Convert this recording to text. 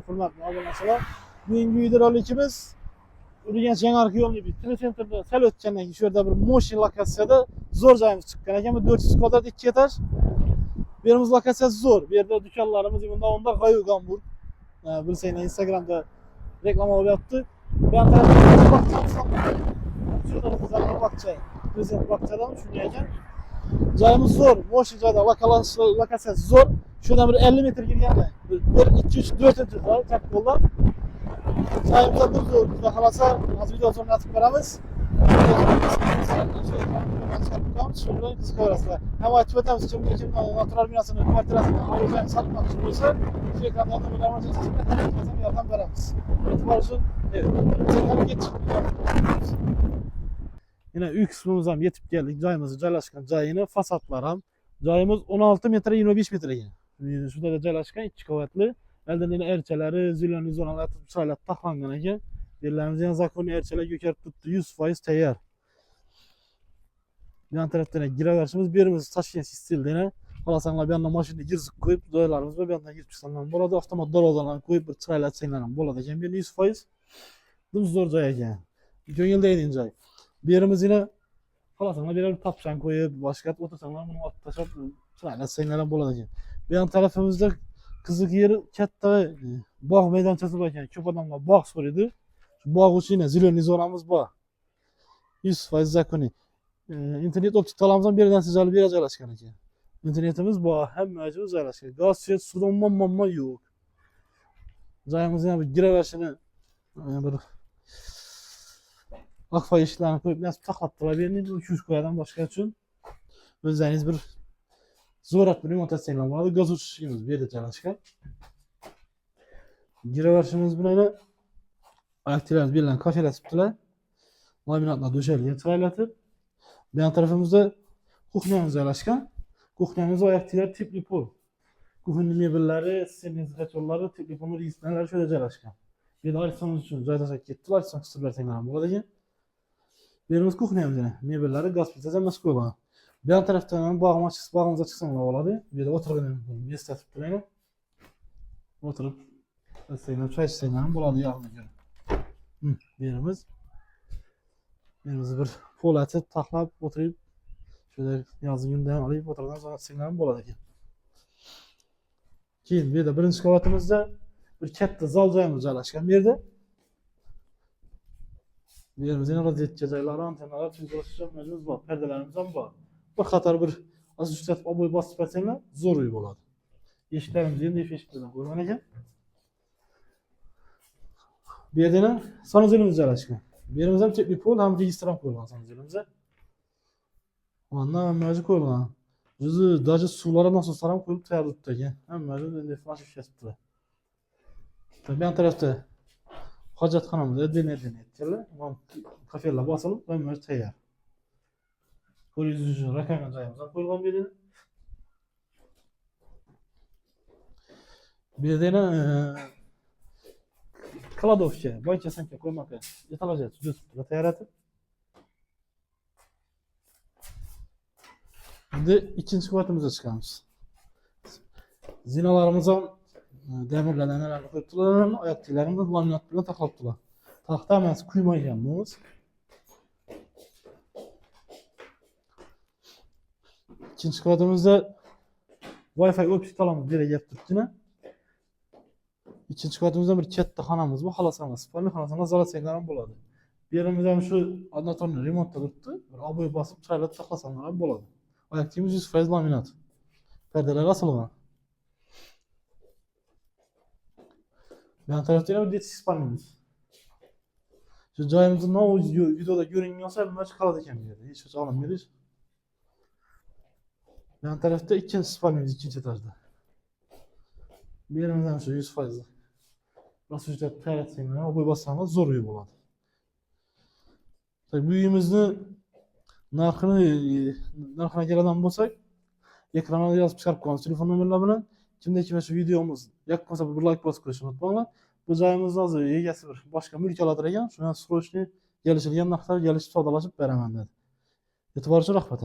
Hurmatli obunachilar, bugungi videorolikimiz Urganch Yangi yo'lni telecentrda sal o'tgandan keyin shu yerda bir motion lokatsiyada zo'r joyimiz chiqqan ekan. Bu 400 kvadrat 2 etaj. Bu yerimiz lokatsiyasi zo'r. Bu yerda do'konlarimiz bunda onda Gayu Gambur. Bilsanglar Instagramda reklama olyapti. Bu ham şurada bakça. Prezident bakçadan shunday ekan. Joyimiz zo'r. Motion joyda lokatsiyasi zo'r. Şuradan bir 50 metre girganda 1 2 3 4 joy chap yo'ldan joyimizda bir zo'r. Xudo xolasa hozir video so'rni atib beramiz. Shunday qiziq ko'rasizlar. Ham aytib o'tamiz, kimga natural binasini, kvartirasini olishni sotmoqchi bo'lsa, shu ekranda bilaman yordam beramiz. E'tibor uchun yine uy qismimiz ham yetib keldik. Joyimiz joylashgan joyini, fasadlar ham. Joyimiz 16 metre 25 metre ekan. Shunda da joylashgan 2 qavatli. Eldan yana erchalari, zilonli zonalar chiroyli taxlangan ekan. Yerlarimiz ham zakonni erchalar ko'karib turibdi, 100% tayyor. Bu yan tarafdan giraverishimiz, bu yerimiz Toshkent stilda. Xohlasanlar bu yerdan mashina girib qo'yib, joylarimiz va bu yerdan girib chiqsanlar bo'ladi. Avtomat darvozalarni qo'yib bir chiroyli atsanglar ham bo'ladi ekan. Bu 100%. Bu zo'r joy ekan. Ko'ngildagi joy. Bu yerimiz yine xohlasanlar bir tapşan qo'yib, boshqa o'tirsanlar buni olib tashlab chiroyli atsanglar ham bo'ladi ekan. Bu yan tarafimizda qiziq yeri katta bog' maydonchasi bor ekan. Ko'p odamlar bog' so'raydi. Shu bog' uchun zilonli zonamiz bor. 100% zakonni. İnternet optik talamızdan bir yerden sizlerle bir joylashgan ekan. İnternetimiz bor, hamma joy joylashgan. Gaz, svet, sudan mamma yo'q. Joyimizga bir giraverishini bir akfa eshiklarni qo'yib nasib taxlatdilar. Bu yerni 200 qo'yadan boshqa uchun o'zingiz bir zo'rat bir remont etsanglar bo'ladi. Gaz o'chishimiz bu yerda joylashgan. Giraverishimiz bilan oyoqlarimiz bilan koshalasibdilar. Laminatlar döşelgan chiroylatib. Bu yan tarafımızda kuxnyamiz joylashgan. Kuxnyamiz oyoqlar tipli pol. Kuxnya mebellari, senizgatorlari, tipli pol registrlari şöyle joylashgan. Bu yerda arifamiz uchun joy tashlab ketdi. Arifam qisib bersanglar ham bo'ladi ekan. Bu yerimiz kuxnyamiz yana. Mebellari gaz plitasi emas qo'yilgan. Bu yan tarafdan ham bog'imizga chiqsanglar bo'ladi. Bu yerda o'tirgan mesda turibdi. O'tirib istayman choy ichsanglar ham bo'ladi yog'ni. Bu yerimiz bir po'latib taxlab o'tirib şöyle yazın günden alıp oturdan sonra signalım bo'ladi ekan. Keyin bu yerda birinchi qavatimizda bir katta zal joyimiz joylashgan bu yerda. Bu yerimizda yana rozyetka joylari, antennalar, joyimiz bor, perdelarimiz ham bor. Bir qator bir asosiyat oboy bosib bersanglar zo'r uy bo'ladi. Eshiklarimiz endi eshiklardan qo'yilgan ekan. Bu yerda sanuzilimiz joylashgan. Bu yerimiz ham tipli pol, ham registr ham qo'yilgan sanuzilimizga. Ondan mevzu koyulan. Yüzü даже sulara nasıl saram koyup tayarlıkta ekan. Hamma joyda informasiya yashiribdilar. Bu yan tarafda hojatxonamiz edin etdilar. Kafelar bosilib, hamma tayyor. Ko'ringiz uchun raqamli joyimiz ham qo'yilgan bu yerda. Bu yerda yana kladovka, banka sanka qo'ymoqqa etalajat juda tayyorlatib. Şimdi ikinci qavatımıza çıkıyoruz. Zinalarımız ham demirlerden nelerle koydular, ayak tiylerimiz laminat bilan taxlatdılar. Taxta emas kuymaygan bu. İkinci qavatımızda Wi-Fi optik talamız bir gap turibdi. İkinci qavatımızda bir katta xonamiz bor, xolasangiz, spalni xolasangiz zalatsangiz ham bo'ladi. Bu yerimiz ham shu odnatorni remontda turibdi. Bir oboy bosib chiroyli taxlasangiz ham bo'ladi. Ayaktığımız 100% laminat. Perdeler asılgan. Yan tarafta yine bir detisiz panelimiz. Şu joyimizin ne videoda görünüyorsa bunlar çıkardı kendine. Hiç alınmıyoruz. Yan tarafta ikinci panelimiz ikinci etajda. Bir yerimizden şu 100%. Nasıl işte tayyatsayın o boy bassanız zor uyu buladı. Tabii büyüğümüzün narxına keladigan bo'lsak, ekranga yozib chiqarib qo'yamiz telefon nomerlari bilan. Kimda kelsa videomiz yoqmasa bir like bosib qo'yishni unutmanglar. Bu joyimizni hozir egasi bir boshqa mulk oladir ekan. Shuni srochniy kelishilgan narxlar kelishib savdolashib beraman dedi. E'tibor uchun rahmat.